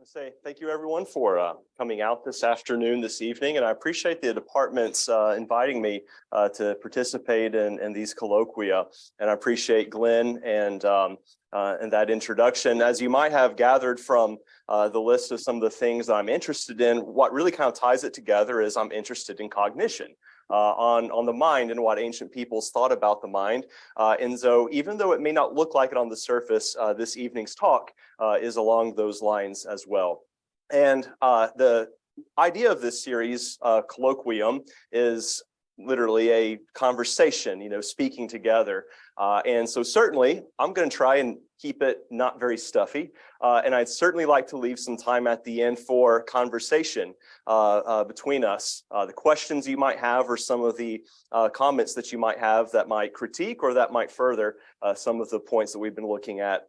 Say thank you everyone for coming out this afternoon, this evening, and I appreciate the departments inviting me to participate in these colloquia, and I appreciate Glenn and that introduction. As you might have gathered from the list of some of the things I'm interested in, what really kind of ties it together is I'm interested in cognition. On the mind and what ancient peoples thought about the mind. And so even though it may not look like it on the surface, this evening's talk is along those lines as well. And the idea of this series, Colloquium, is literally a conversation, speaking together. And so certainly I'm going to try and keep it not very stuffy. And I'd certainly like to leave some time at the end for conversation between us. The questions you might have or some of the comments that you might have that might critique or that might further some of the points that we've been looking at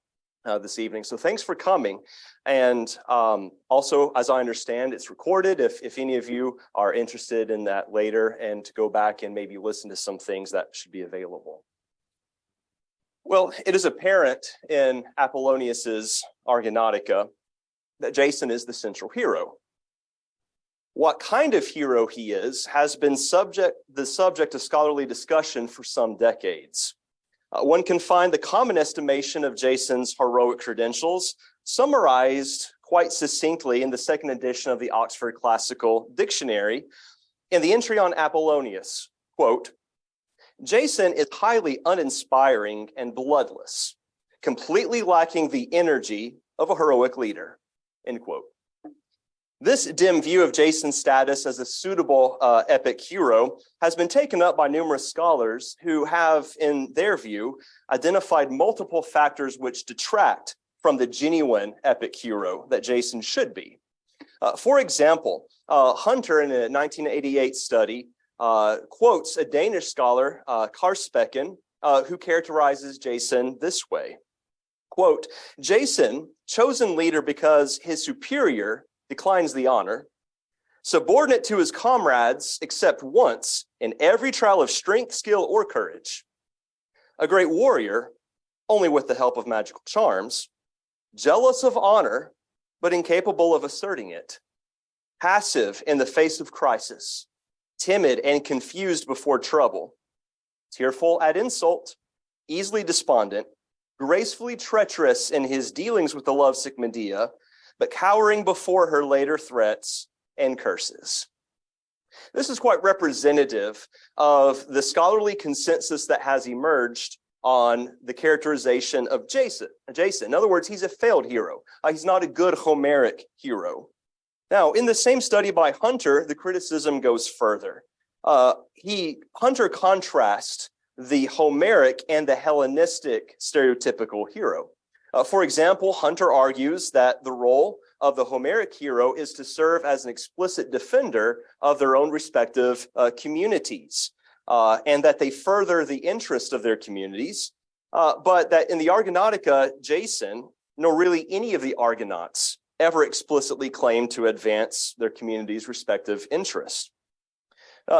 this evening. So thanks for coming. And also, as I understand, it's recorded if any of you are interested in that later and to go back and maybe listen to some things that should be available. Well, it is apparent in Apollonios's Argonautica that Jason is the central hero. What kind of hero he is has been the subject of scholarly discussion for some decades. One can find the common estimation of Jason's heroic credentials summarized quite succinctly in the second edition of the Oxford Classical Dictionary in the entry on Apollonius, quote, Jason is highly uninspiring and bloodless, completely lacking the energy of a heroic leader, end quote. This dim view of Jason's status as a suitable epic hero has been taken up by numerous scholars who have, in their view, identified multiple factors which detract from the genuine epic hero that Jason should be. For example, Hunter, in a 1988 study, quotes a Danish scholar, Karspeken, who characterizes Jason this way, quote, Jason, chosen leader because his superior declines the honor, subordinate to his comrades except once in every trial of strength, skill, or courage, a great warrior, only with the help of magical charms, jealous of honor, but incapable of asserting it, passive in the face of crisis, timid and confused before trouble, tearful at insult, easily despondent, gracefully treacherous in his dealings with the lovesick Medea, but cowering before her later threats and curses. This is quite representative of the scholarly consensus that has emerged on the characterization of Jason. In other words, he's a failed hero. He's not a good Homeric hero. Now, in the same study by Hunter, the criticism goes further. Hunter contrasts the Homeric and the Hellenistic stereotypical hero. For example, Hunter argues that the role of the Homeric hero is to serve as an explicit defender of their own respective communities, and that they further the interest of their communities, but that in the Argonautica, Jason, nor really any of the Argonauts, ever explicitly claimed to advance their community's respective interests.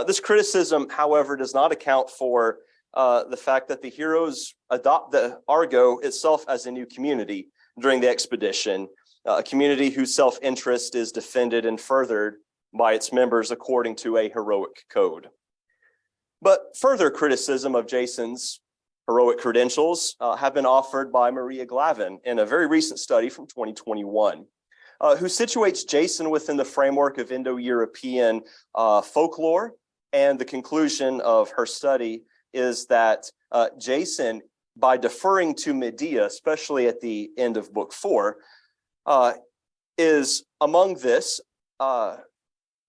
This criticism, however, does not account for the fact that the heroes adopt the Argo itself as a new community during the expedition, a community whose self-interest is defended and furthered by its members according to a heroic code. But further criticism of Jason's heroic credentials have been offered by Maria Glavin in a very recent study from 2021, who situates Jason within the framework of Indo-European folklore, and the conclusion of her study is that Jason, by deferring to Medea, especially at the end of book 4, is among this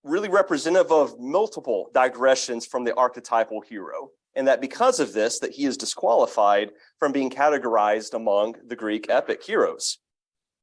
really representative of multiple digressions from the archetypal hero, and that because of this, that he is disqualified from being categorized among the Greek epic heroes.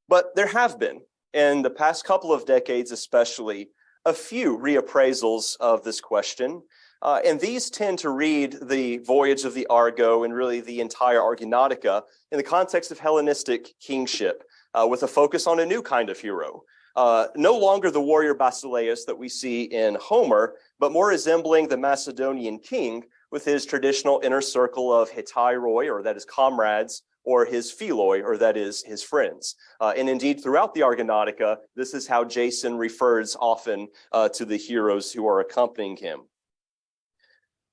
But there have been, in the past couple of decades especially, a few reappraisals of this question, and these tend to read the voyage of the Argo and really the entire Argonautica in the context of Hellenistic kingship, with a focus on a new kind of hero. No longer the warrior Basileus that we see in Homer, but more resembling the Macedonian king with his traditional inner circle of hetairoi, or that is comrades, or his philoi, or that is his friends. And indeed, throughout the Argonautica, this is how Jason refers often to the heroes who are accompanying him.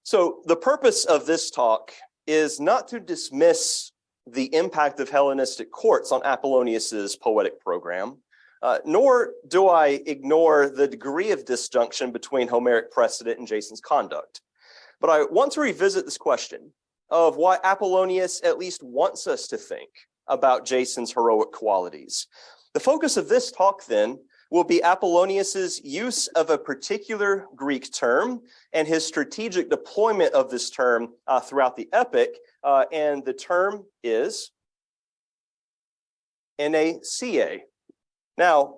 So the purpose of this talk is not to dismiss the impact of Hellenistic courts on Apollonius's poetic program, nor do I ignore the degree of disjunction between Homeric precedent and Jason's conduct. But I want to revisit this question of why Apollonius at least wants us to think about Jason's heroic qualities. The focus of this talk then will be Apollonius's use of a particular Greek term and his strategic deployment of this term throughout the epic, and the term is NACA. Now,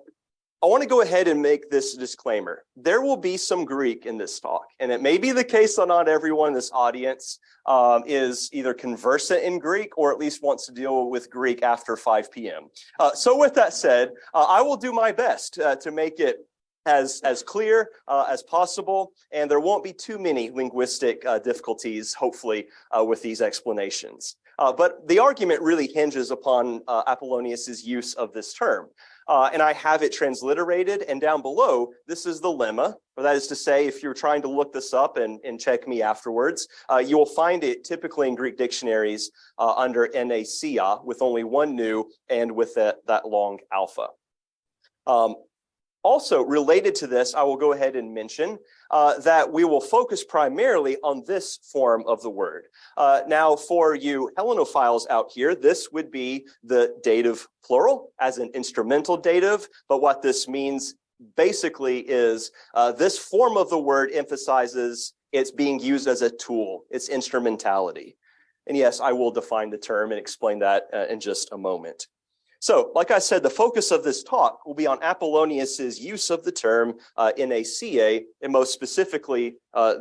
I want to go ahead and make this disclaimer. There will be some Greek in this talk, and it may be the case that not everyone in this audience is either conversant in Greek or at least wants to deal with Greek after 5 p.m. So with that said, I will do my best to make it as clear as possible, and there won't be too many linguistic difficulties, hopefully, with these explanations. But the argument really hinges upon Apollonius's use of this term. And I have it transliterated, and down below, this is the lemma, or that is to say, if you're trying to look this up and check me afterwards, you will find it typically in Greek dictionaries under NACA with only one nu and with that long alpha. Also related to this, I will go ahead and mention that we will focus primarily on this form of the word. Now, for you Hellenophiles out here, this would be the dative plural as an instrumental dative, but what this means basically is this form of the word emphasizes it's being used as a tool, its instrumentality. And yes, I will define the term and explain that in just a moment. So, like I said, the focus of this talk will be on Apollonius's use of the term NACA, and most specifically,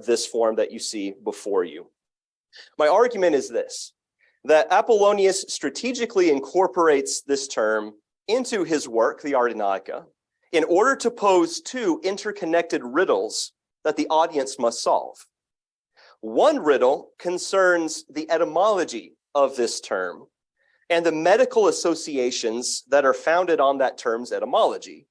this form that you see before you. My argument is this, that Apollonius strategically incorporates this term into his work, the Argonautica, in order to pose two interconnected riddles that the audience must solve. One riddle concerns the etymology of this term and the medical associations that are founded on that term's etymology.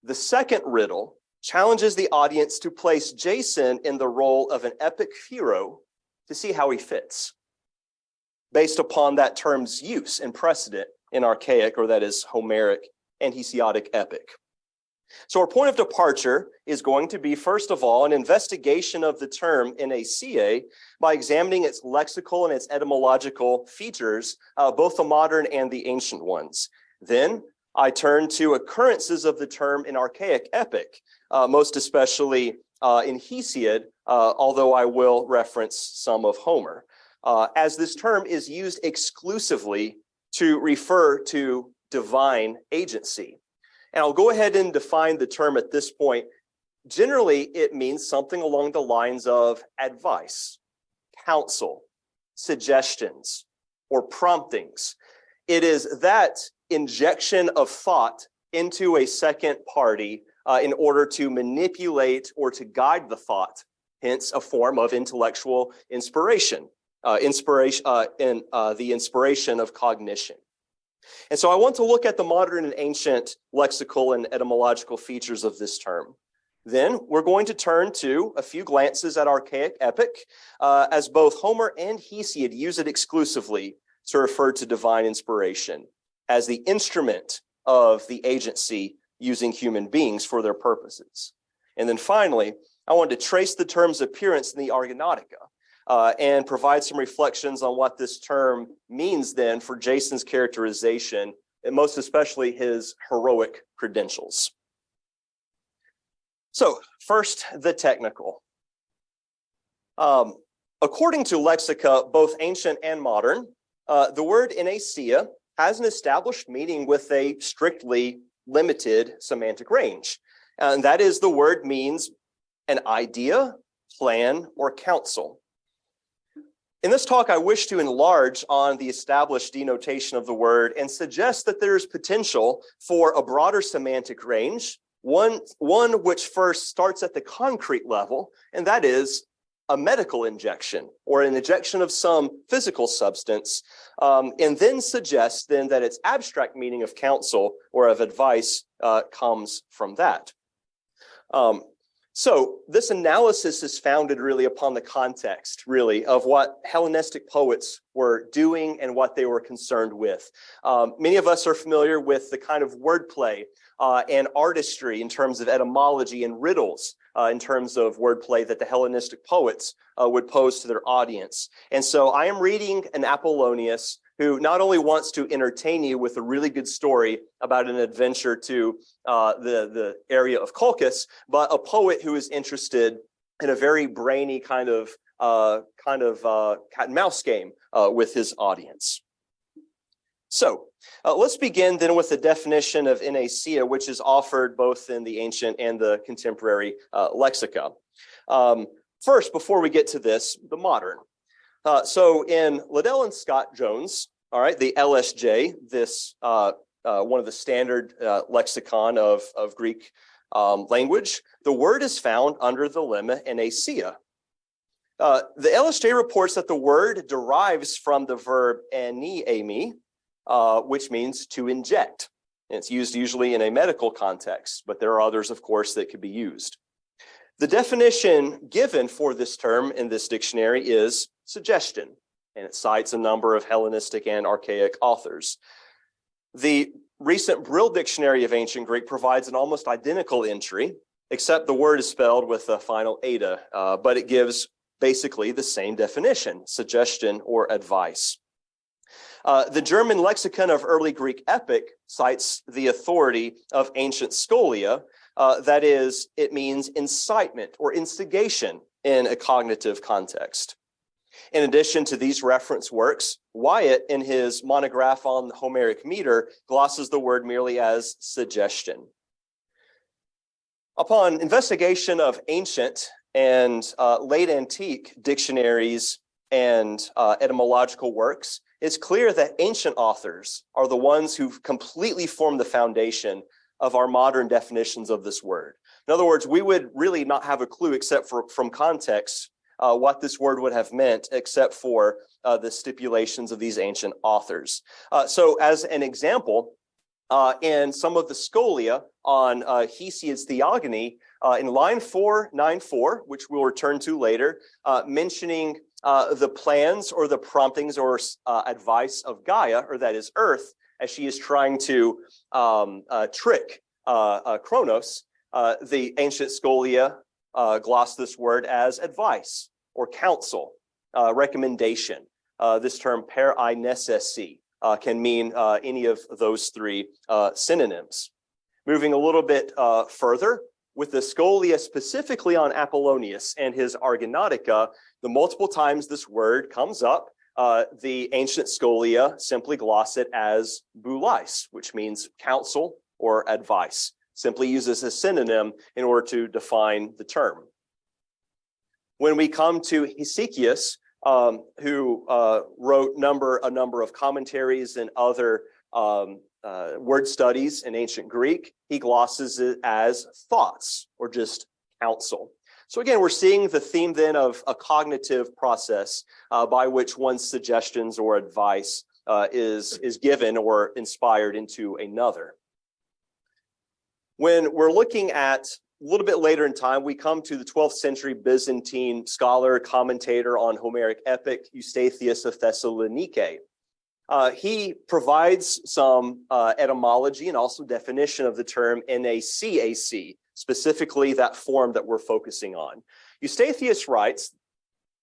The second riddle challenges the audience to place Jason in the role of an epic hero to see how he fits, based upon that term's use and precedent in archaic, or that is Homeric and Hesiodic epic. So our point of departure is going to be, first of all, an investigation of the term NACA by examining its lexical and its etymological features, both the modern and the ancient ones. Then I turn to occurrences of the term in archaic epic, most especially in Hesiod, although I will reference some of Homer, as this term is used exclusively to refer to divine agency. And I'll go ahead and define the term at this point. Generally, it means something along the lines of advice, counsel, suggestions, or promptings. It is that injection of thought into a second party in order to manipulate or to guide the thought, hence a form of intellectual inspiration, the inspiration of cognition. And so I want to look at the modern and ancient lexical and etymological features of this term. Then we're going to turn to a few glances at archaic epic, as both Homer and Hesiod use it exclusively to refer to divine inspiration as the instrument of the agency using human beings for their purposes. And then finally, I wanted to trace the term's appearance in the Argonautica, and provide some reflections on what this term means then for Jason's characterization, and most especially his heroic credentials. So first, the technical. According to Lexica, both ancient and modern, the word NACA has an established meaning with a strictly limited semantic range. And that is, the word means an idea, plan, or counsel. In this talk, I wish to enlarge on the established denotation of the word and suggest that there is potential for a broader semantic range, one which first starts at the concrete level, and that is a medical injection or an injection of some physical substance, and then suggests then that its abstract meaning of counsel or of advice comes from that. So this analysis is founded really upon the context, really, of what Hellenistic poets were doing and what they were concerned with. Many of us are familiar with the kind of wordplay and artistry in terms of etymology and riddles in terms of wordplay that the Hellenistic poets would pose to their audience. And so I am reading an Apollonius who not only wants to entertain you with a really good story about an adventure to the area of Colchis, but a poet who is interested in a very brainy kind of cat and mouse game with his audience. So let's begin then with the definition of inacia, which is offered both in the ancient and the contemporary lexica. First, before we get to this, the modern. So in Liddell and Scott Jones, all right, the LSJ, this one of the standard lexicon of Greek language, the word is found under the lemma inacia. The LSJ reports that the word derives from the verb eniemi, which means to inject. And it's used usually in a medical context, but there are others, of course, that could be used. The definition given for this term in this dictionary is suggestion, and it cites a number of Hellenistic and archaic authors. The recent Brill Dictionary of Ancient Greek provides an almost identical entry, except the word is spelled with a final eta, but it gives basically the same definition, suggestion or advice. The German lexicon of early Greek epic cites the authority of ancient scholia. That is, it means incitement or instigation in a cognitive context. In addition to these reference works, Wyatt, in his monograph on Homeric meter, glosses the word merely as suggestion. Upon investigation of ancient and late antique dictionaries and etymological works, it's clear that ancient authors are the ones who've completely formed the foundation of our modern definitions of this word. In other words, we would really not have a clue except from context what this word would have meant except for the stipulations of these ancient authors. So as an example, in some of the scholia on Hesiod's Theogony, in line 494, which we'll return to later, mentioning the plans or the promptings or advice of Gaia, or that is Earth, as she is trying to trick Kronos, the ancient scholia gloss this word as advice or counsel, recommendation. This term per I necessi can mean any of those three synonyms. Moving a little bit further, with the scholia specifically on Apollonius and his Argonautica, the multiple times this word comes up, the ancient scholia simply gloss it as boulais, which means counsel or advice. Simply uses a synonym in order to define the term. When we come to Hesychius, who wrote a number of commentaries and other word studies in ancient Greek, he glosses it as thoughts or just counsel. So again, we're seeing the theme then of a cognitive process by which one's suggestions or advice is given or inspired into another. When we're looking at a little bit later in time, we come to the 12th century Byzantine scholar, commentator on Homeric epic, Eustathius of Thessaloniki. He provides some etymology and also definition of the term NACAC, specifically that form that we're focusing on. Eustathius writes,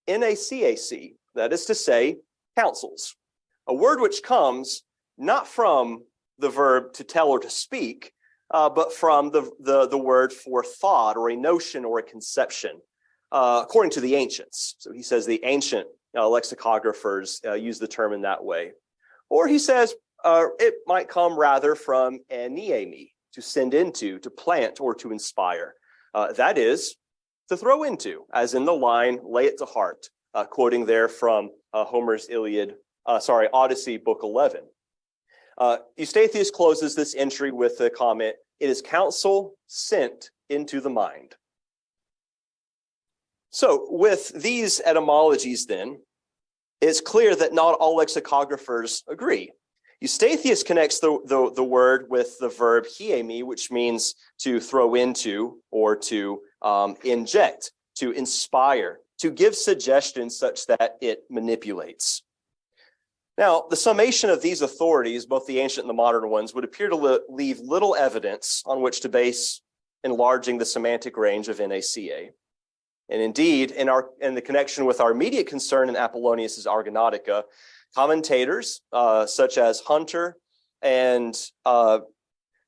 NACAC, that is to say, counsels, a word which comes not from the verb to tell or to speak, but from the word for thought or a notion or a conception, according to the ancients. So he says the ancient lexicographers use the term in that way. Or he says it might come rather from eniemi, to send into, to plant, or to inspire. That is, to throw into, as in the line, lay it to heart, quoting there from Homer's Odyssey, Book 11. Eustathius closes this entry with the comment, it is counsel sent into the mind. So with these etymologies then, it's clear that not all lexicographers agree. Eustathius connects the word with the verb hiemi, which means to throw into or to inject, to inspire, to give suggestions such that it manipulates. Now, the summation of these authorities, both the ancient and the modern ones, would appear to leave little evidence on which to base enlarging the semantic range of NACA. And indeed, in the connection with our immediate concern in Apollonius' Argonautica, commentators such as Hunter and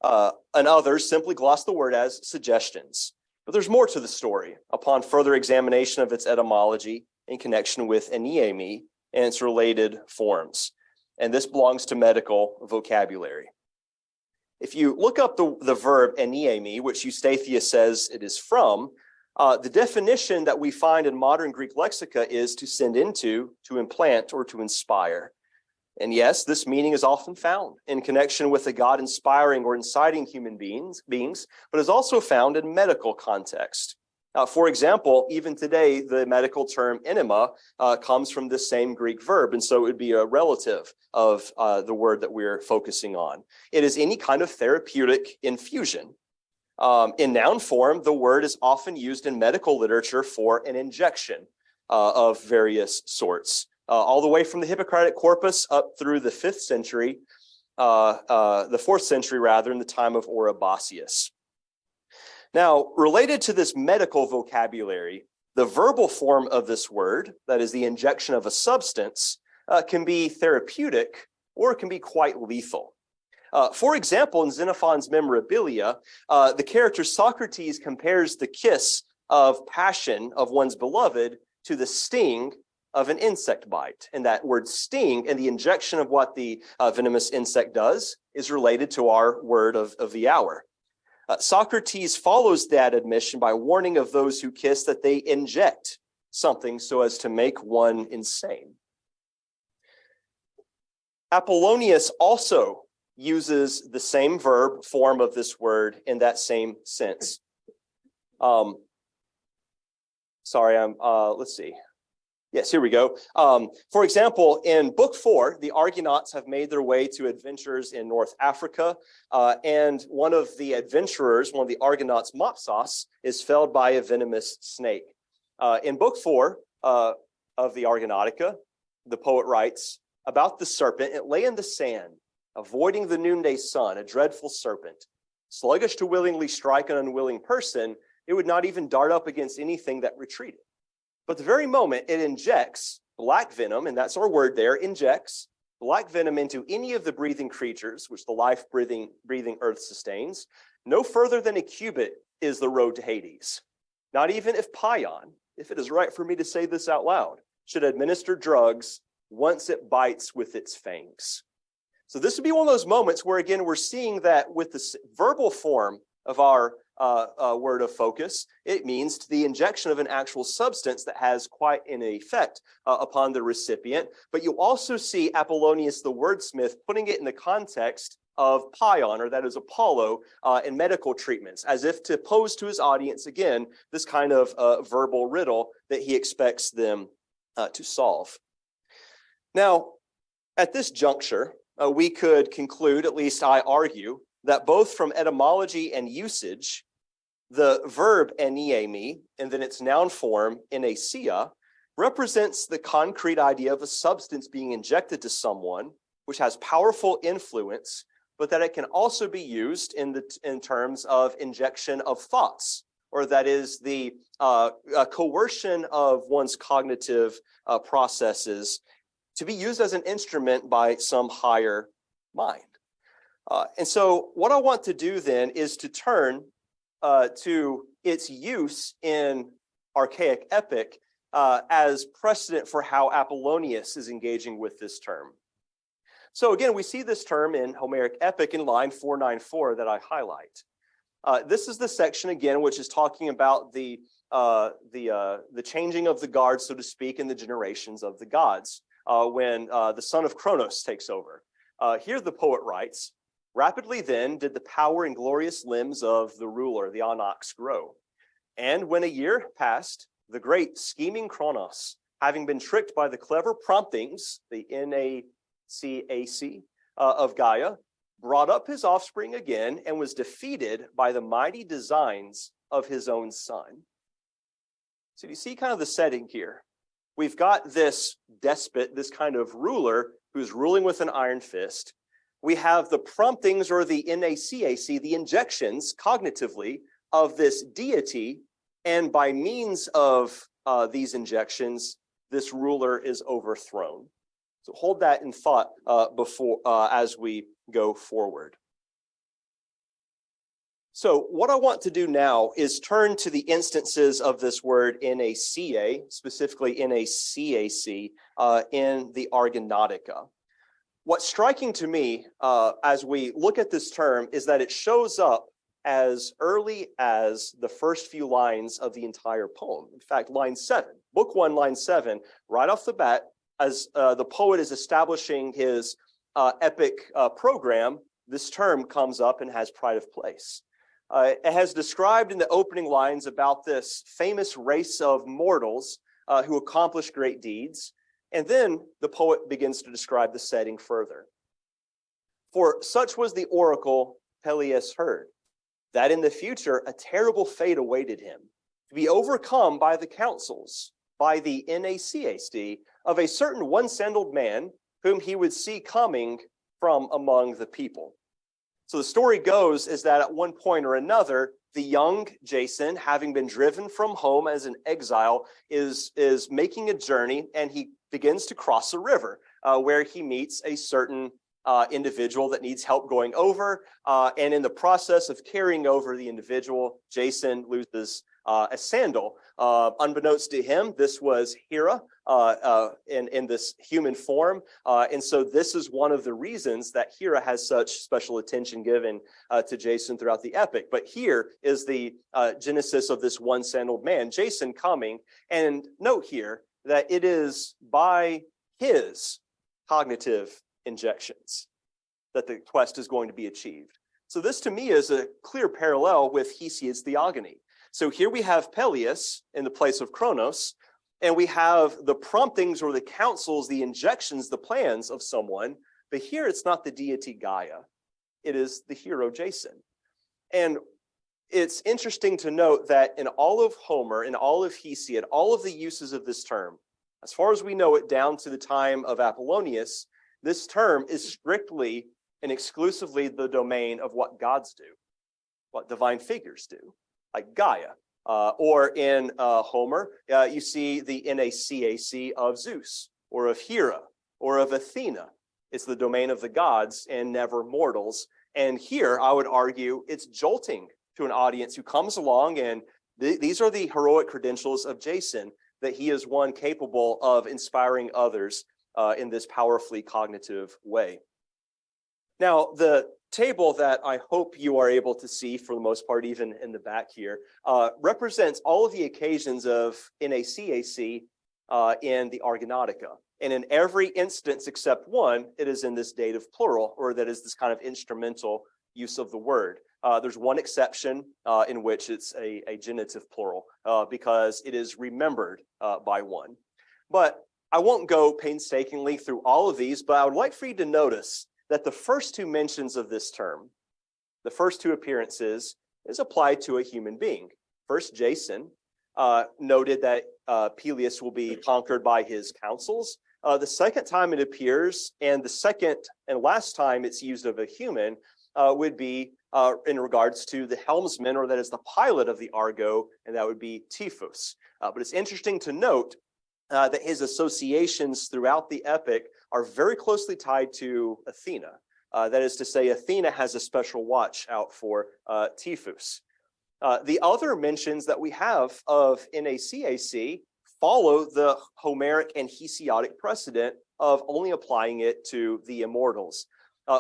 others simply gloss the word as suggestions. But there's more to the story upon further examination of its etymology in connection with eniemi and its related forms. And this belongs to medical vocabulary. If you look up the verb eniemi, which Eustathius says it is from, the definition that we find in modern Greek lexica is to send into, to implant, or to inspire. And yes, this meaning is often found in connection with the God inspiring or inciting human beings, but is also found in medical context. For example, even today, the medical term enema comes from this same Greek verb, and so it would be a relative of the word that we're focusing on. It is any kind of therapeutic infusion. In noun form, the word is often used in medical literature for an injection of various sorts, all the way from the Hippocratic corpus up through the 5th century, the 4th century rather, in the time of Oribasius. Now, related to this medical vocabulary, the verbal form of this word, that is the injection of a substance, can be therapeutic or it can be quite lethal. For example, in Xenophon's Memorabilia, the character Socrates compares the kiss of passion of one's beloved to the sting of an insect bite. And that word sting and the injection of what the venomous insect does is related to our word of the hour. Socrates follows that admission by warning of those who kiss that they inject something so as to make one insane. Apollonius also uses the same verb form of this word in that same sense. Let's see. Yes, here we go. For example, in Book 4, the Argonauts have made their way to adventures in North Africa, and one of the adventurers, one of the Argonauts, Mopsos, is felled by a venomous snake. In Book 4 of the Argonautica, the poet writes, about the serpent, it lay in the sand, avoiding the noonday sun, a dreadful serpent. Sluggish to willingly strike an unwilling person, it would not even dart up against anything that retreated. But the very moment it injects black venom, and that's our word there, injects black venom into any of the breathing creatures, which the life-breathing earth sustains, no further than a cubit is the road to Hades. Not even if Pion, if it is right for me to say this out loud, should administer drugs once it bites with its fangs. So this would be one of those moments where, again, we're seeing that with the verbal form of our word of focus, it means the injection of an actual substance that has quite an effect upon the recipient. But you also see Apollonius the wordsmith putting it in the context of Pion, or that is Apollo, in medical treatments, as if to pose to his audience, again, this kind of verbal riddle that he expects them to solve. Now, at this juncture, we could conclude, at least I argue, that both from etymology and usage, the verb eniemi, and then its noun form, enesia, represents the concrete idea of a substance being injected to someone, which has powerful influence, but that it can also be used in terms of injection of thoughts, or that is the coercion of one's cognitive processes to be used as an instrument by some higher mind. And so what I want to do then is to turn to its use in archaic epic as precedent for how Apollonius is engaging with this term. So again, we see this term in Homeric epic in line 494 that I highlight. This is the section again, which is talking about the changing of the guard, so to speak, in the generations of the gods when the son of Kronos takes over. Here the poet writes, rapidly then did the power and glorious limbs of the ruler, the Onyx, grow. And when a year passed, the great scheming Kronos, having been tricked by the clever promptings, the NACAC of Gaia, brought up his offspring again and was defeated by the mighty designs of his own son. So you see kind of the setting here. We've got this despot, this kind of ruler who's ruling with an iron fist. We have the promptings or the NACAC, the injections cognitively of this deity. And by means of these injections, this ruler is overthrown. So hold that in thought as we go forward. So what I want to do now is turn to the instances of this word NACA, specifically NACAC, in the Argonautica. What's striking to me as we look at this term is that it shows up as early as the first few lines of the entire poem. In fact, line 7, book 1, line 7, right off the bat, as the poet is establishing his epic program, this term comes up and has pride of place. It has described in the opening lines about this famous race of mortals who accomplish great deeds. And then the poet begins to describe the setting further. For such was the oracle Peleus heard, that in the future a terrible fate awaited him, to be overcome by the counsels, by the NACAC, of a certain one-sandaled man whom he would see coming from among the people. So the story goes is that at one point or another, the young Jason, having been driven from home as an exile, is making a journey, and he begins to cross a river where he meets a certain individual that needs help going over. And in the process of carrying over the individual, Jason loses a sandal. Unbeknownst to him, this was Hera in this human form. And so this is one of the reasons that Hera has such special attention given to Jason throughout the epic. But here is the genesis of this one-sandaled man, Jason, coming. And note here that it is by his cognitive injections that the quest is going to be achieved. So this to me is a clear parallel with Hesiod's theogony. So here we have Peleus in the place of Kronos, and we have the promptings or the counsels, the injections, the plans of someone, but here it's not the deity Gaia, it is the hero Jason. And it's interesting to note that in all of Homer, in all of Hesiod, all of the uses of this term, as far as we know it down to the time of Apollonius, this term is strictly and exclusively the domain of what gods do, what divine figures do, like Gaia. Or in Homer, you see the NACAC of Zeus, or of Hera, or of Athena. It's the domain of the gods and never mortals. And here, I would argue, it's jolting to an audience who comes along, and these are the heroic credentials of Jason, that he is one capable of inspiring others in this powerfully cognitive way. Now, the table that I hope you are able to see for the most part, even in the back here, represents all of the occasions of NACAC in the Argonautica. And in every instance except one, it is in this dative plural, or that is this kind of instrumental use of the word. There's one exception in which it's a genitive plural because it is remembered by one. But I won't go painstakingly through all of these, but I would like for you to notice that the first two mentions of this term, the first two appearances, is applied to a human being. First, Jason noted that Peleus will be conquered by his counsels. The second time it appears, and the second and last time it's used of a human, would be in regards to the helmsman, or that is the pilot of the Argo, and that would be Typhus. But it's interesting to note that his associations throughout the epic are very closely tied to Athena. That is to say, Athena has a special watch out for Typhus. The other mentions that we have of NACAC follow the Homeric and Hesiodic precedent of only applying it to the immortals.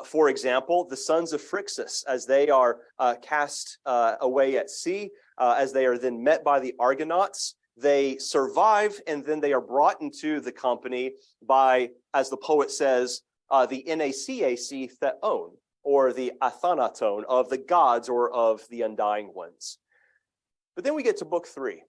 For example, the sons of Phrixus, as they are cast away at sea, as they are then met by the Argonauts, they survive, and then they are brought into the company by, as the poet says, the NACAC theon, or the athanaton of the gods or of the undying ones. But then we get to book 3.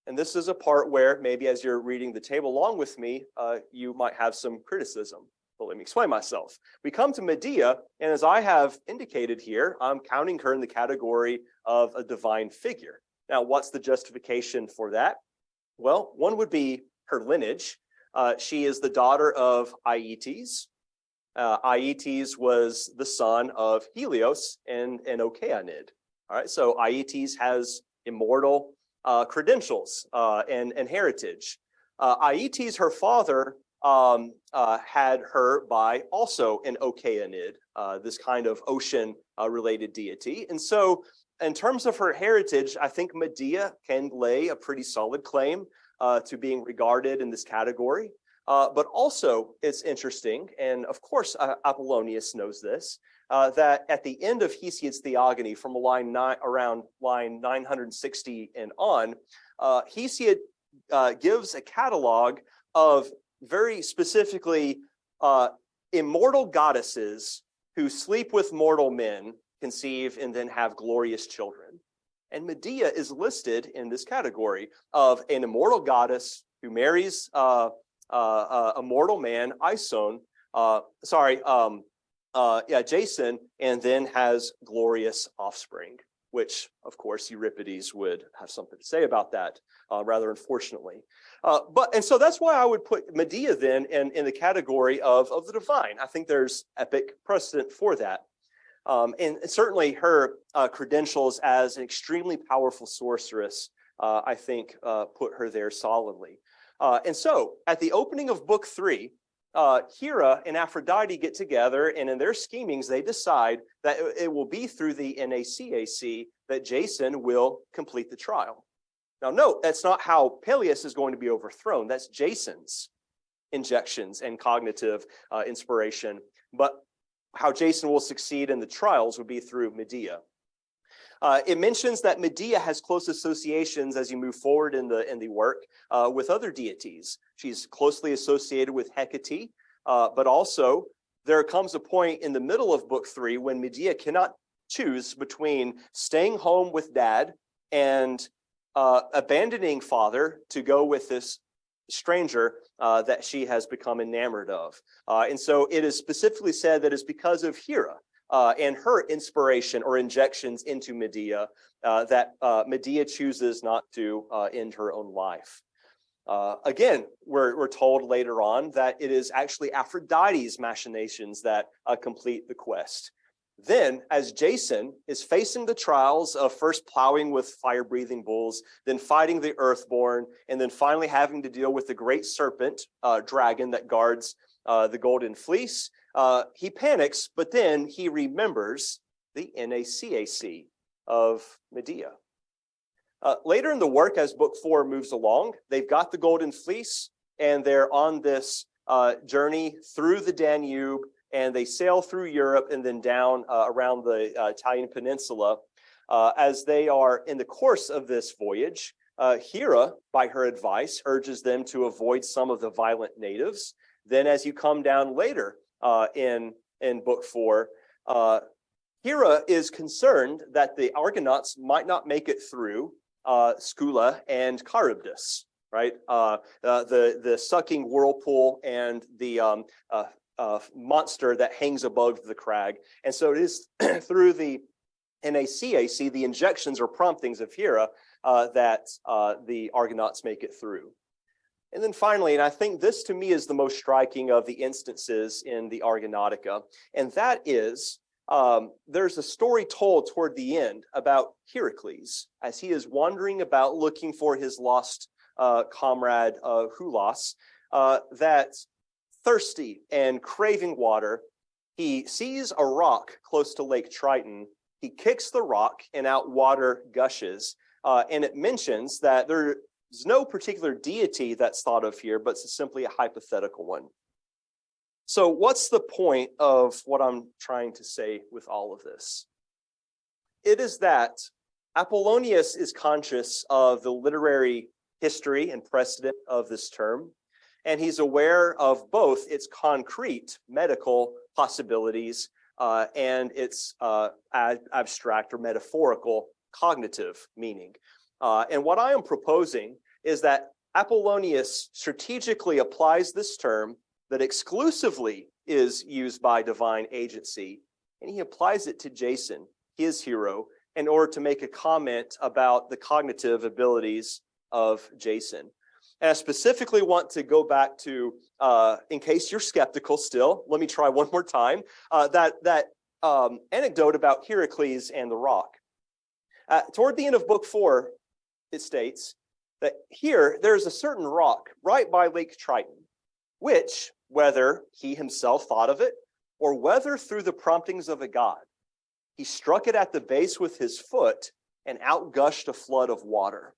And this is a part where maybe as you're reading the table along with me, you might have some criticism. But let me explain myself. We come to Medea, and as I have indicated here, I'm counting her in the category of a divine figure. Now, what's the justification for that? Well, one would be her lineage. She is the daughter of Aeetes. Aeetes was the son of Helios and Okeanid. All right, so Aeetes has immortal credentials and heritage. Aeetes, her father, had her by also an Okeanid, this kind of ocean related deity. And so in terms of her heritage, I think Medea can lay a pretty solid claim to being regarded in this category. But also it's interesting, and of course Apollonius knows this, that at the end of Hesiod's Theogony, from around line 960 and on, Hesiod gives a catalog of very specifically immortal goddesses who sleep with mortal men, conceive, and then have glorious children. And Medea is listed in this category of an immortal goddess who marries a mortal man, Jason, and then has glorious offspring, which, of course, Euripides would have something to say about that, rather unfortunately. And so that's why I would put Medea then in the category of the divine. I think there's epic precedent for that. And certainly her credentials as an extremely powerful sorceress, I think, put her there solidly. And so at the opening of book 3, Hera and Aphrodite get together, and in their schemings, they decide that it will be through the NACAC that Jason will complete the trial. Now, note, that's not how Peleus is going to be overthrown. That's Jason's injections and cognitive inspiration. But how Jason will succeed in the trials would be through Medea. It mentions that Medea has close associations as you move forward in the work with other deities. She's closely associated with Hecate, but also there comes a point in the middle of book 3 when Medea cannot choose between staying home with dad and abandoning father to go with this stranger that she has become enamored of. And so it is specifically said that it's because of Hera and her inspiration or injections into Medea that Medea chooses not to end her own life. Again, we're told later on that it is actually Aphrodite's machinations that complete the quest. Then, as Jason is facing the trials of first plowing with fire-breathing bulls, then fighting the Earthborn, and then finally having to deal with the great serpent dragon that guards the Golden Fleece, he panics, but then he remembers the NACAC of Medea. Later in the work, as book 4 moves along, they've got the Golden Fleece, and they're on this journey through the Danube, and they sail through Europe and then down around the Italian peninsula. As they are in the course of this voyage, Hera, by her advice, urges them to avoid some of the violent natives. Then as you come down later in book 4, Hera is concerned that the Argonauts might not make it through Scylla and Charybdis, right? The sucking whirlpool and the monster that hangs above the crag. And so it is through the NACAC, the injections or promptings of Hera, that the Argonauts make it through. And then finally, and I think this to me is the most striking of the instances in the Argonautica, and that is there's a story told toward the end about Heracles as he is wandering about looking for his lost comrade Hulas, that thirsty and craving water, he sees a rock close to Lake Triton. He kicks the rock and out water gushes. And it mentions that there's no particular deity that's thought of here, but it's simply a hypothetical one. So what's the point of what I'm trying to say with all of this? It is that Apollonius is conscious of the literary history and precedent of this term, and he's aware of both its concrete medical possibilities and its abstract or metaphorical cognitive meaning. And what I am proposing is that Apollonius strategically applies this term that exclusively is used by divine agency, and he applies it to Jason, his hero, in order to make a comment about the cognitive abilities of Jason. And I specifically want to go back to, in case you're skeptical still, let me try one more time, that anecdote about Heracles and the rock. Toward the end of book 4, it states that here there's a certain rock right by Lake Triton, which, whether he himself thought of it, or whether through the promptings of a god, he struck it at the base with his foot and outgushed a flood of water.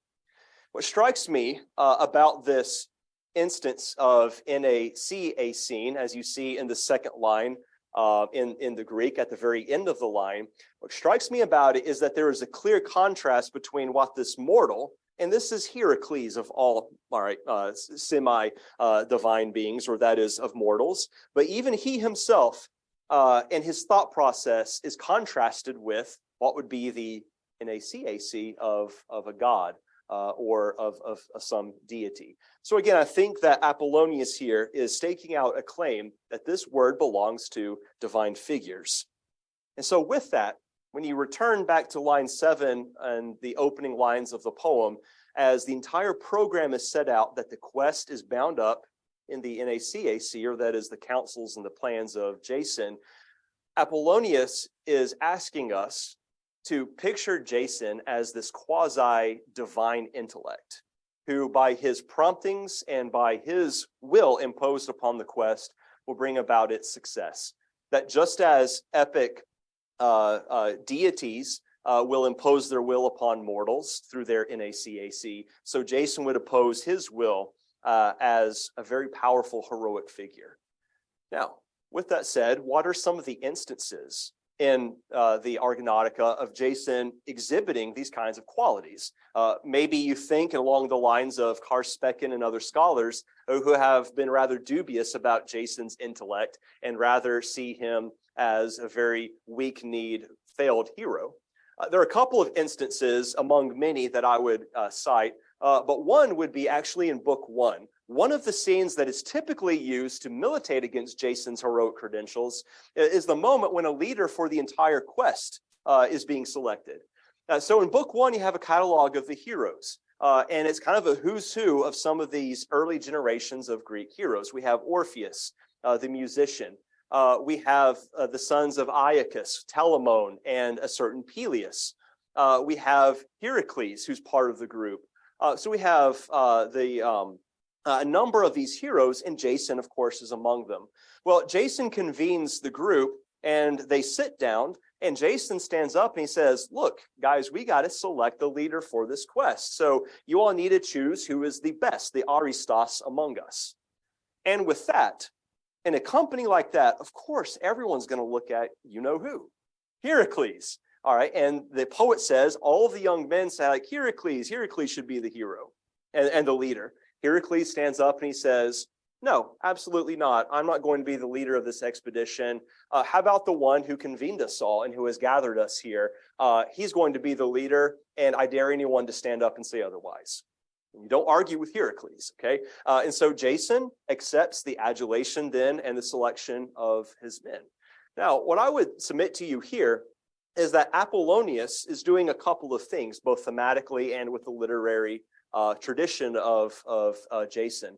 What strikes me about this instance of NAC scene, as you see in the second line in the Greek at the very end of the line, what strikes me about it is that there is a clear contrast between what this mortal, and this is Heracles of all right, semi-divine beings, or that is of mortals, but even he himself and his thought process is contrasted with what would be the NACAC of a god. Or of some deity. So again, I think that Apollonius here is staking out a claim that this word belongs to divine figures. And so with that, when you return back to line 7 and the opening lines of the poem, as the entire program is set out that the quest is bound up in the NACAC, or that is the counsels and the plans of Jason, Apollonius is asking us to picture Jason as this quasi-divine intellect, who by his promptings and by his will imposed upon the quest will bring about its success. That just as epic deities will impose their will upon mortals through their NACAC, so Jason would oppose his will as a very powerful heroic figure. Now, with that said, what are some of the instances in the Argonautica of Jason exhibiting these kinds of qualities? Maybe you think along the lines of Carl-Specken and other scholars who have been rather dubious about Jason's intellect and rather see him as a very weak-kneed, failed hero. There are a couple of instances among many that I would cite, but one would be actually in book 1. One of the scenes that is typically used to militate against Jason's heroic credentials is the moment when a leader for the entire quest is being selected. So in book 1, you have a catalog of the heroes, and it's kind of a who's who of some of these early generations of Greek heroes. We have Orpheus, the musician. We have the sons of Aeacus, Telamon, and a certain Peleus. We have Heracles, who's part of the group. So we have a number of these heroes, and Jason, of course, is among them. Well, Jason convenes the group, and they sit down, and Jason stands up and he says, look, guys, we got to select the leader for this quest. So you all need to choose who is the best, the Aristos among us. And with that, in a company like that, of course, everyone's going to look at you-know-who, Heracles. All right, and the poet says, all of the young men say, like, Heracles should be the hero and the leader. Heracles stands up and he says, no, absolutely not. I'm not going to be the leader of this expedition. How about the one who convened us all and who has gathered us here? He's going to be the leader, and I dare anyone to stand up and say otherwise. You don't argue with Heracles, okay? And so Jason accepts the adulation then and the selection of his men. Now, what I would submit to you here is that Apollonius is doing a couple of things, both thematically and with the literary tradition of Jason.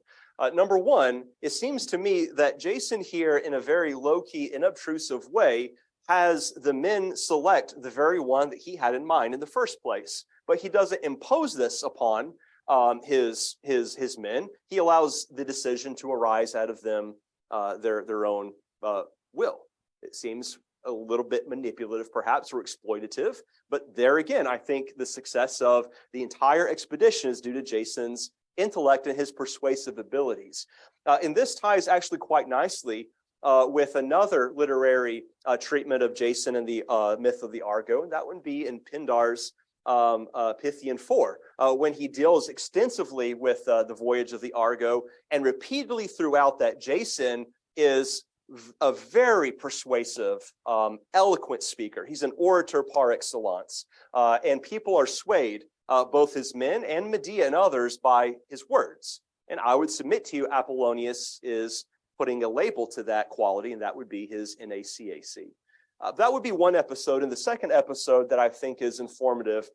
Number one, it seems to me that Jason here, in a very low-key, unobtrusive way, has the men select the very one that he had in mind in the first place. But he doesn't impose this upon his men. He allows the decision to arise out of them, their own will. It seems a little bit manipulative, perhaps, or exploitative. But there again, I think the success of the entire expedition is due to Jason's intellect and his persuasive abilities. And this ties actually quite nicely with another literary treatment of Jason and the myth of the Argo, and that would be in Pindar's Pythian 4, when he deals extensively with the voyage of the Argo, and repeatedly throughout that, Jason is a very persuasive, eloquent speaker. He's an orator par excellence, and people are swayed both his men and Medea and others by his words. And I would submit to you, Apollonius is putting a label to that quality, and that would be his NACAC. That would be one episode. And the second episode that I think is informative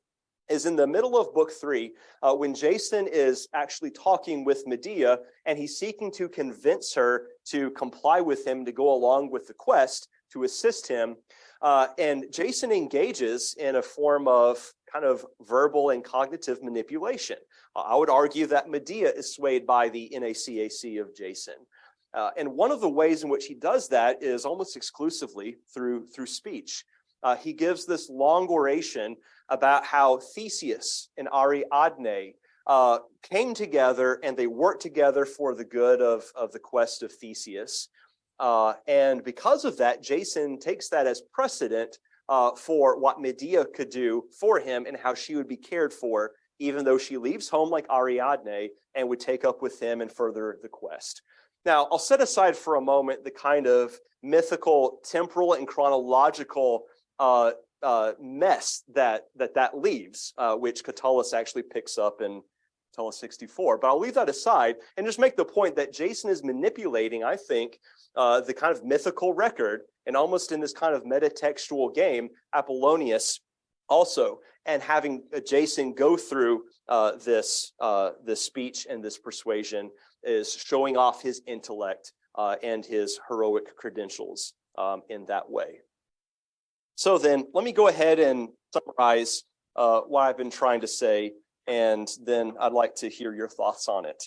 is in the middle of book 3, when Jason is actually talking with Medea, and he's seeking to convince her to comply with him to go along with the quest to assist him. And Jason engages in a form of kind of verbal and cognitive manipulation. I would argue that Medea is swayed by the NACAC of Jason. And one of the ways in which he does that is almost exclusively through speech. He gives this long oration about how Theseus and Ariadne came together and they worked together for the good of the quest of Theseus. And because of that, Jason takes that as precedent for what Medea could do for him and how she would be cared for, even though she leaves home like Ariadne and would take up with him and further the quest. Now, I'll set aside for a moment the kind of mythical, temporal, and chronological mess that leaves, which Catullus actually picks up in Catullus 64. But I'll leave that aside and just make the point that Jason is manipulating, I think, the kind of mythical record, and almost in this kind of metatextual game, Apollonius also, and having Jason go through this speech and this persuasion is showing off his intellect and his heroic credentials in that way. So then let me go ahead and summarize what I've been trying to say, and then I'd like to hear your thoughts on it.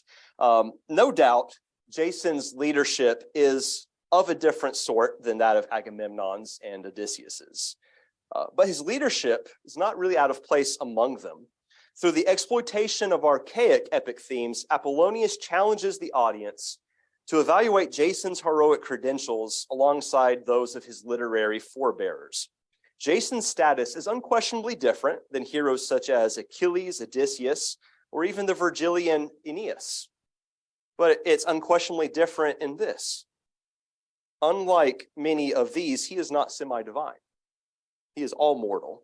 No doubt, Jason's leadership is of a different sort than that of Agamemnon's and Odysseus's. But his leadership is not really out of place among them. Through the exploitation of archaic epic themes, Apollonius challenges the audience to evaluate Jason's heroic credentials alongside those of his literary forebearers. Jason's status is unquestionably different than heroes such as Achilles, Odysseus, or even the Virgilian Aeneas. But it's unquestionably different in this. Unlike many of these, he is not semi-divine. He is all mortal.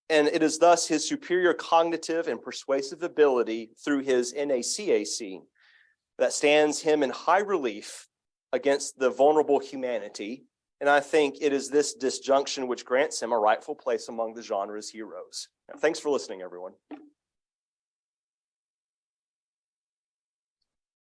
And it is thus his superior cognitive and persuasive ability through his NACAC that stands him in high relief against the vulnerable humanity. And I think it is this disjunction which grants him a rightful place among the genre's heroes. Now, thanks for listening, everyone.